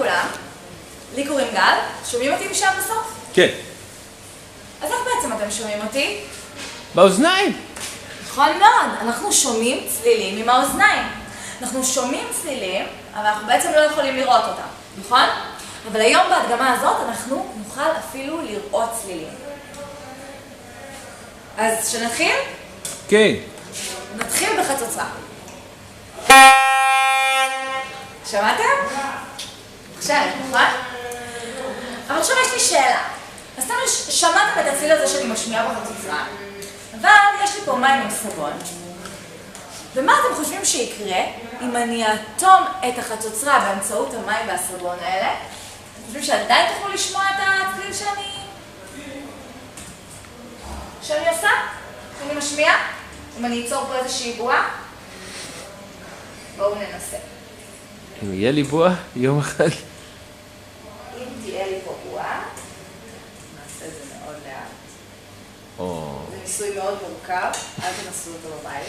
לכולם, לי קוראים גל, שומעים אותי משם בסוף? כן. אז איך בעצם אתם שומעים אותי? באוזניים. נכון מאוד, אנחנו שומעים צלילים עם האוזניים. אנחנו שומעים צלילים, אבל אנחנו בעצם לא יכולים לראות אותם, נכון? אבל היום בהדגמה הזאת אנחנו נוכל אפילו לראות צלילים. אז שנתחיל? כן. נתחיל בחצוצרה. שמעתם? עכשיו, נכון? אבל עכשיו יש לי שאלה. אז סתם שמעתם את הצליל הזה שאני משמיעה בחצוצרה, אבל יש לי פה מים עם סבון. ומה אתם חושבים שיקרה אם אני אאטום את החצוצרה באמצעות המים והסבון האלה? אתם חושבים שעדיין תוכלו לשמוע את הצליל שאני עושה? שאני משמיעה? אם אני אצור פה איזושהי בועה? בואו ננסה. אם יהיה לי בועה, יום אחד. אם תהיה לי פה בועה, נעשה את זה מאוד לאט. זה ניסוי מאוד מורכב, אל תנסו אותו בבית.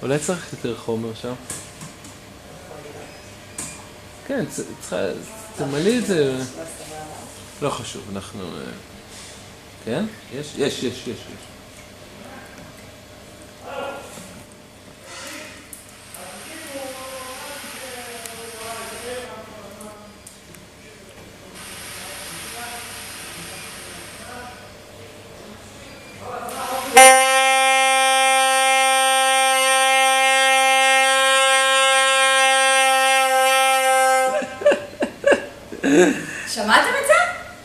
אולי צריך יותר חומר שם? כן, צריכה, תמלאי את זה. לא חשוב, אנחנו... כן? יש. שמעתם את זה?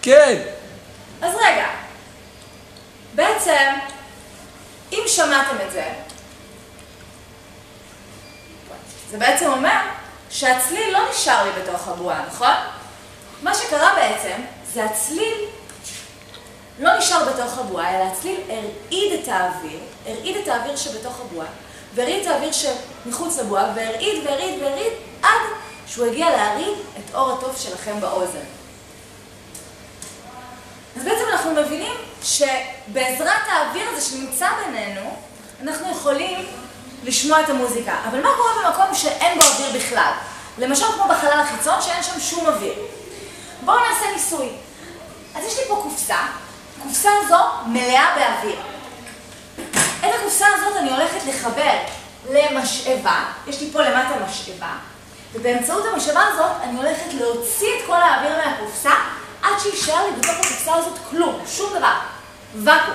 כן. אז רגע, בעצם, אם שמעתם את זה, זה בעצם אומר שהצליל לא נשאר לי בתוך הבועה, נכון? מה שקרה בעצם, זה הצליל לא נשאר בתוך הבועה, אלא הצליל הרעיד את האוויר שבתוך הבועה, והרעיד את האוויר שמחוץ לבועה, והרעיד עד שהוא הגיע להרעיד את אור הטוב שלכם באוזן. אז בעצם אנחנו מבינים שבעזרת האוויר הזה שנמצא בינינו, אנחנו יכולים לשמוע את המוזיקה. אבל מה קורה במקום שאין בו אוויר בכלל? למשל כמו בחלל החיצון שאין שם שום אוויר. בואו נעשה ניסוי. אז יש לי פה קופסה. הקופסה הזו מלאה באוויר. את הקופסה הזאת אני הולכת לחבר למשאבה. יש לי פה למטה משאבה. ובאמצעות המשאבה הזאת אני הולכת להוציא את כל האוויר מהקופסה עד שישאר לי בתוך הקופסה הזאת כלום, שום דבר, ואקום.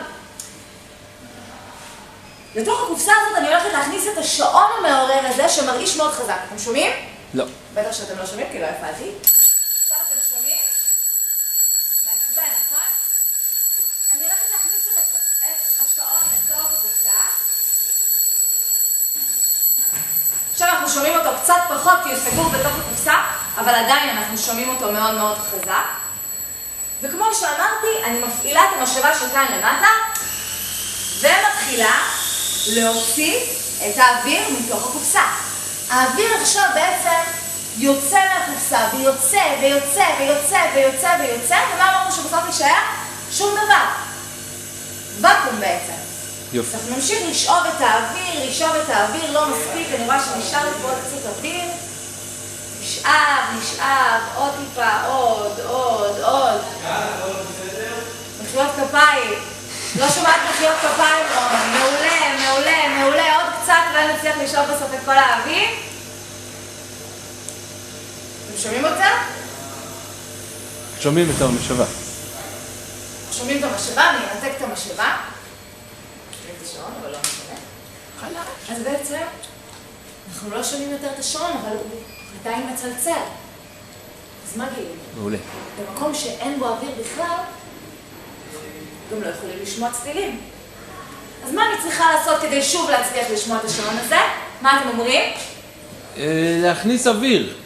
לתוך הקופסה הזאת אני הולכת להכניס את השעון המעורר הזה שמרגיש מאוד חזק. אתם שומעים? לא. בטח שאתם לא שומעים כי לא הפעלתי. עכשיו אתם שומעים? מעצבן, נכון? אני הולכת להכניס את השעון לתוך הקופסה. עכשיו אנחנו שומעים אותו קצת פחות כי הוא סגור בתוך הקופסה, אבל עדיין אנחנו שומעים אותו מאוד מאוד חזק. וכמו שאמרתי, אני מפעילה את המשאבה שכאן למטה, ומתחילה להוציא את האוויר מתוך הקופסה. האוויר עכשיו בעצם יוצא מהקופסה, ויוצא, ומה אמרנו שבסוף יישאר? שום דבר. ואקום בעצם. יופי. אנחנו נמשיך לשאוב את האוויר, לא מספיק, אני רואה שנשאר לי פה עוד קצת אוויר. נשאב, עוד טיפה, עוד. מחיאות כפיים. לא שומעת מחיאות כפיים, מעולה. עוד קצת, אולי נצליח לשאוב בסוף את כל האוויר. אתם שומעים אותה? שומעים את המשאבה. שומעים את המשאבה, אני אנתק את המשאבה. שומעים את השעון, אבל לא משנה. אז בעצם, אנחנו לא שומעים יותר את השעון, אבל הוא עדיין מצלצל. אז מה גילינו? מעולה. במקום שאין בו אוויר בכלל, גם לא יכולים לשמוע צלילים. אז מה אני צריכה לעשות כדי שוב להצליח לשמוע את השעון הזה? מה אתם אומרים? להכניס אוויר.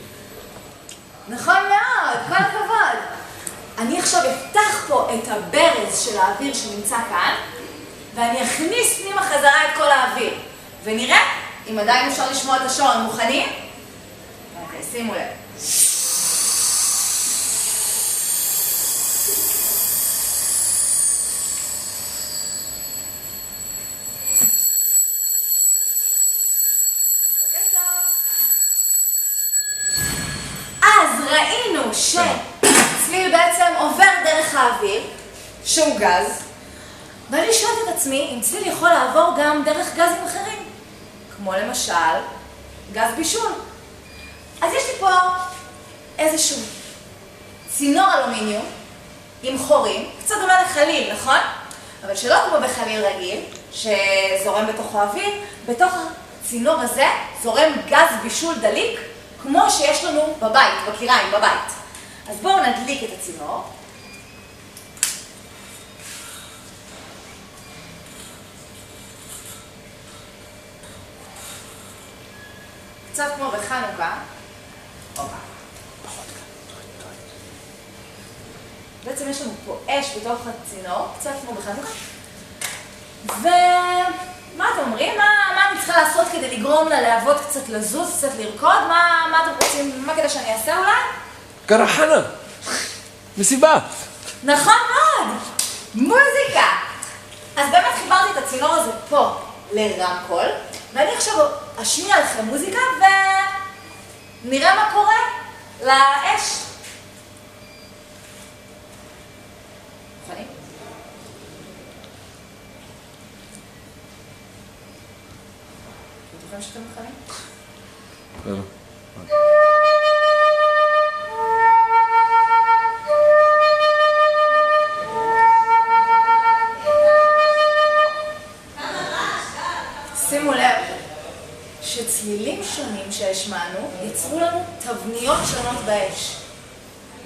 נכון מאוד, כל הכבוד. אני עכשיו אפתח פה את הברז של האוויר שנמצא כאן, ואני אכניס פנימה חזרה את כל האוויר. ונראה אם עדיין אפשר לשמוע את השעון. מוכנים? אוקיי, שימו לב. אז שצליל בעצם עובר דרך האוויר, שהוא גז, ואני שואלת את עצמי אם צליל יכול לעבור גם דרך גזים אחרים, כמו למשל גז בישול. אז יש לי פה איזשהו צינור אלומיניום עם חורים, קצת דומה לחליל, נכון? אבל שלא כמו בחליל רגיל, שזורם בתוכו אוויר, בתוך הצינור הזה זורם גז בישול דליק, כמו שיש לנו בבית, בקיריים, בבית. אז בואו נדליק את הצינור. קצת כמו בחנוכה. בעצם יש לנו פה אש בתוך הצינור, קצת כמו בחנוכה. ומה אתם אומרים? מה אני צריכה לעשות כדי לגרום ללהבות קצת לזוז, קצת לרקוד? מה אתם רוצים? מה כדי שאני אעשה אולי? קרחנה! מסיבה! נכון מאוד! מוזיקה! אז באמת חיברתי את הצינור הזה פה לרמקול, ואני עכשיו אשמיע לכם מוזיקה ונראה מה קורה לאש. מוכנים? בטוחים שאתם מוכנים? לא. שימו לב שצלילים שונים שהשמענו יצרו לנו תבניות שונות באש.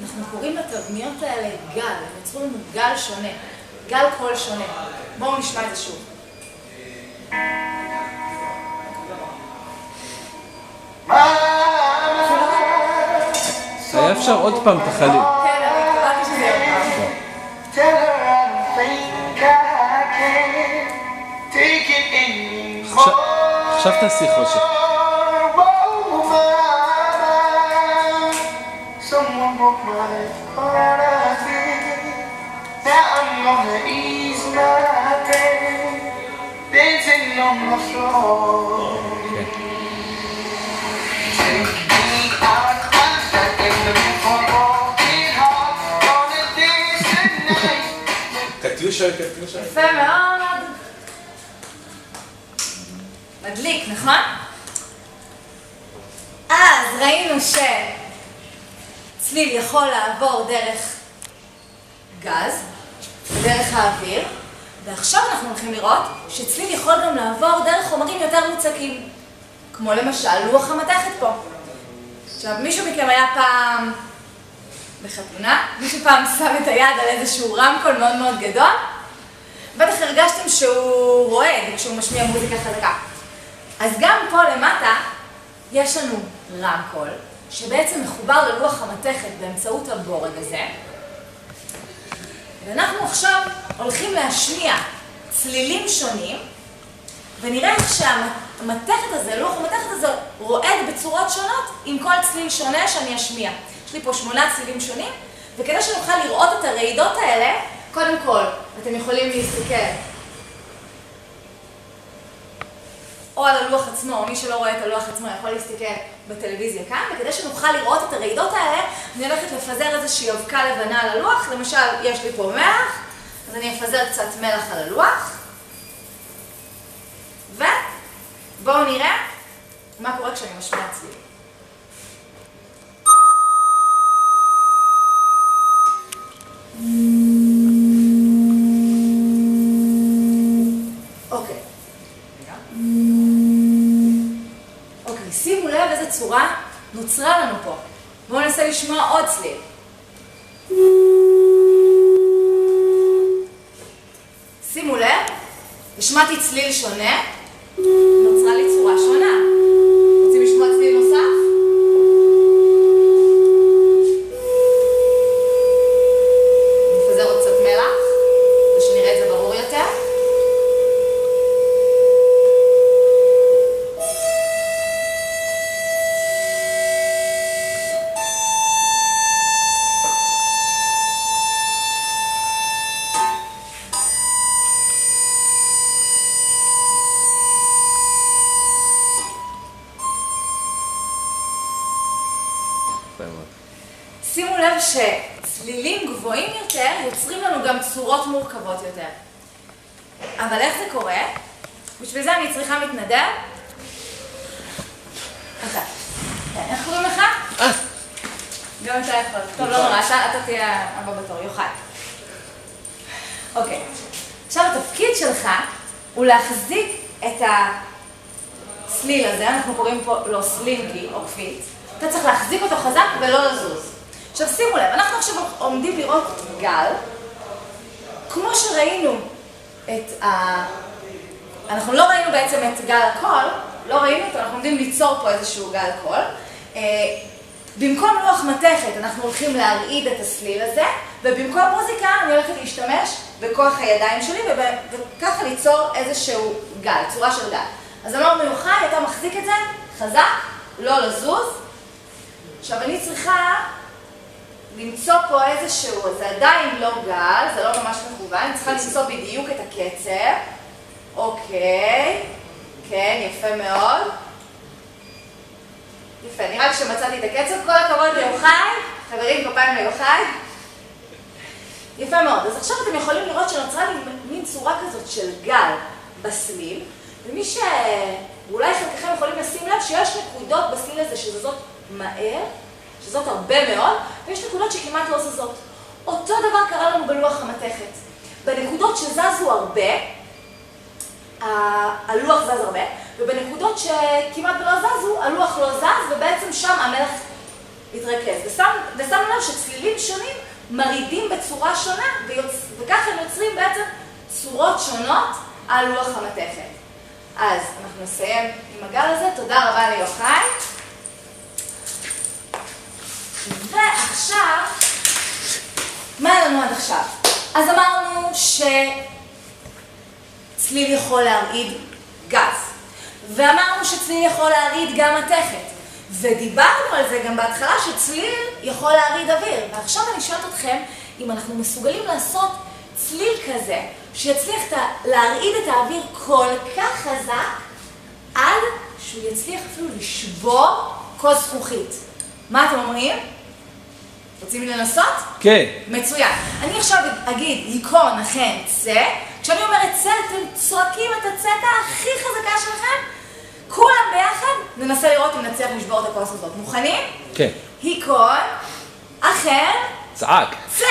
אנחנו קוראים לתבניות האלה גל, הם יצרו לנו גל שונה, גל קול שונה. בואו נשמע את זה שוב. היה אפשר עוד פעם את החליל. כן, אני קראתי שזה יהיה פעם. Tell her I don't think I can take it anymore. עכשיו תעשי חושך. Oh, my. Someone broke my heart, I think. Now I'm gonna ease my pain, dancing on the floor. Take me out, I'm stuck in the room for broken heart. Gonna dance tonight. קטיושה. יפה מאוד. מדליק, נכון? אז ראינו שצליל יכול לעבור דרך גז, דרך האוויר, ועכשיו אנחנו הולכים לראות שצליל יכול גם לעבור דרך חומרים יותר מוצקים, כמו למשל לוח המתכת פה. עכשיו, מישהו מכם היה פעם בחתונה? מישהו פעם שם את היד על איזשהו רמקול מאוד מאוד גדול? בטח הרגשתם שהוא רועד כשהוא משמיע מוזיקה חזקה. אז גם פה למטה יש לנו רמקול שבעצם מחובר ללוח המתכת באמצעות הבורג הזה, ואנחנו עכשיו הולכים להשמיע צלילים שונים ונראה איך שהמתכת הזה, לוח המתכת הזה, רועד בצורות שונות עם כל צליל שונה שאני אשמיע. יש לי פה 8 צלילים שונים, וכדי שנוכל לראות את הרעידות האלה, קודם כל, אתם יכולים להסתכל או על הלוח עצמו, או מי שלא רואה את הלוח עצמו יכול להסתכל בטלוויזיה כאן, וכדי שנוכל לראות את הרעידות האלה, אני הולכת לפזר איזושהי אבקה לבנה על הלוח. למשל, יש לי פה מלח, אז אני אפזר קצת מלח על הלוח. ובואו נראה מה קורה כשאני משמיע צליל. אוקיי, שימו לב איזה צורה נוצרה לנו פה. בואו ננסה לשמוע עוד צליל. שימו לב, השמעתי צליל שונה, נוצרה לי צורה שונה. רוצים לשמוע צליל נוסף? נפזר עוד קצת מלח, ושנראה את זה ברור יותר. שימו לב שצלילים גבוהים יותר יוצרים לנו גם צורות מורכבות יותר. אבל איך זה קורה? בשביל זה אני צריכה מתנדב. אתה. כן, איך קוראים לך? גם אתה יכול. טוב, לא נורא, אתה תהיה הבא בתור, יוחד. אוקיי. עכשיו התפקיד שלך הוא להחזיק את הצליל הזה, אנחנו קוראים פה לו סלינקי או קפיץ. אתה צריך להחזיק אותו חזק ולא לזוז. עכשיו שימו לב, אנחנו עכשיו עומדים לראות גל. כמו שראינו אנחנו לא ראינו בעצם את גל הקול, לא ראינו אותו, אנחנו עומדים ליצור פה איזשהו גל קול. במקום לוח מתכת אנחנו הולכים להרעיד את הסליל הזה, ובמקום מוזיקה אני הולכת להשתמש בכוח הידיים שלי, וככה ליצור איזשהו גל, צורה של גל. אז אמרנו יוחאי, אתה מחזיק את זה חזק, לא לזוז. עכשיו אני צריכה למצוא פה איזשהו, זה עדיין לא גל, זה לא ממש מכוון, אני צריכה למצוא בדיוק את הקצב. אוקיי, כן, יפה מאוד. יפה, נראה כשמצאתי את הקצב, כל הכבוד ליוחאי, חברים, כפיים ליוחאי. יפה מאוד, אז עכשיו אתם יכולים לראות שנוצרה לי מין צורה כזאת של גל בסליל, ומי שאולי חלקכם יכולים לשים לב שיש נקודות בסליל הזה שזזות מהר, שזאת הרבה מאוד, ויש נקודות שכמעט לא זזות. אותו דבר קרה לנו בלוח המתכת. בנקודות שזזו הרבה, הלוח זז הרבה, ובנקודות שכמעט לא זזו, הלוח לא זז, ובעצם שם המלך התרכז. ושמנו לב שצלילים שונים מרידים בצורה שונה, וככה הם יוצרים בעצם צורות שונות על לוח המתכת. אז אנחנו נסיים עם הגל הזה, תודה רבה ליוחאי. ועכשיו, מה היה לנו עד עכשיו? אז אמרנו שצליל יכול להרעיד גז, ואמרנו שצליל יכול להרעיד גם מתכת, ודיברנו על זה גם בהתחלה שצליל יכול להרעיד אוויר. ועכשיו אני שואלת אתכם אם אנחנו מסוגלים לעשות צליל כזה שיצליח להרעיד את האוויר כל כך חזק עד שהוא יצליח אפילו לשבור כוס זכוכית. מה אתם אומרים? רוצים לנסות? כן. מצוין. אני עכשיו אגיד יקון אכן צא. כשאני אומרת צא, אתם צועקים את הצאתה הכי חזקה שלכם. כולם ביחד ננסה לראות אם נצליח לשבור את הכוס הזאת. מוכנים? כן. יקון אכן צעק. צא!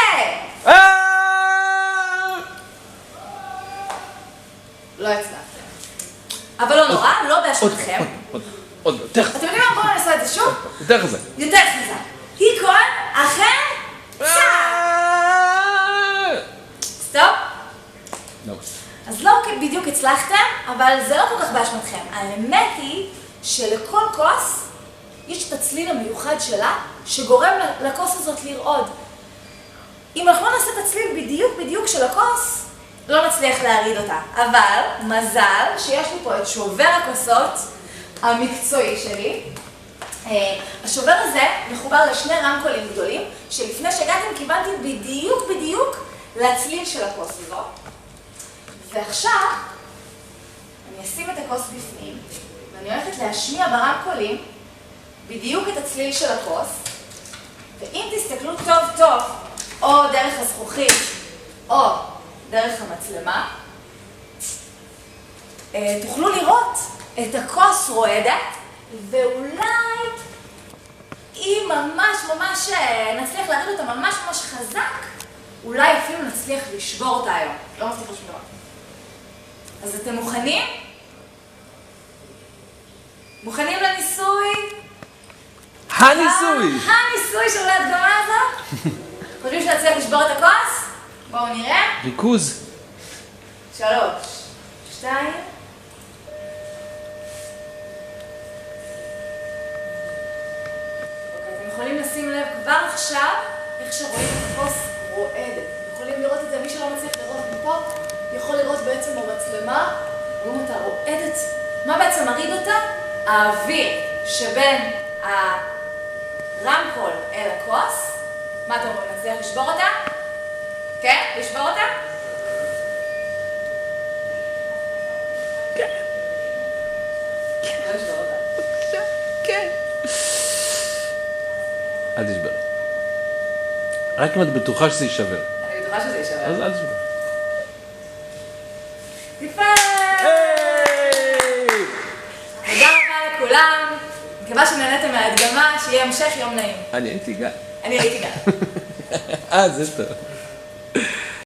לא הצלחתם. אבל לא נורא, לא באשמתכם. עוד, יותר חזק. אתם יודעים מה? בואו נעשה את זה שוב. יותר חזק. יותר חזק. יקון אכן צא! סטופ. לא. אז לא בדיוק הצלחתם, אבל זה לא כל כך באשמתכם. האמת היא שלכל כוס יש את הצליל המיוחד שלה, שגורם לכוס הזאת לרעוד. אם אנחנו לא נעשה את הצליל בדיוק של הכוס, לא נצליח להרעיד אותה. אבל מזל שיש לי פה את שובר הכוסות המקצועי שלי. השובר הזה מחובר לשני רמקולים גדולים, שלפני שהגעתם קיבלתי בדיוק לצליל של הכוס הזאת. ועכשיו אני אשים את הכוס בפנים, ואני הולכת להשמיע ברמקולים בדיוק את הצליל של הכוס, ואם תסתכלו טוב, או דרך הזכוכית, או דרך המצלמה, תוכלו לראות את הכוס רועדת, ואולי אם ממש נצליח להריד אותה ממש חזק, אולי אפילו נצליח לשבור אותה היום. לא מבטיח לשבור. אז אתם מוכנים? מוכנים לניסוי? הניסוי! הניסוי של ההדגמה הזאת? חושבים שנצליח לשבור את הכוס? בואו נראה. ריכוז. 3, 2. אתם יכולים לשים לב כבר עכשיו איך שרואים את הכוס רועדת. יכולים לראות את זה, מי שלא מצליח לראות מפה, יכול לראות בעצם במצלמה, רואים אותה רועדת. מה בעצם מריד אותה? האוויר שבין הרמקול אל הכוס. מה אתם אומרים? נצליח לשבור אותה? כן? לשבור אותה? כן. לא לשבור אותה. כן. אל תשבר. רק אם את בטוחה שזה יישבר. אני בטוחה שזה יישבר. אז אל תשבר. יפה! תודה רבה לכולם. מקווה שנהנתם מההדגמה, שיהיה המשך יום נעים. אני הייתי גל. אני הייתי גם. זה טוב.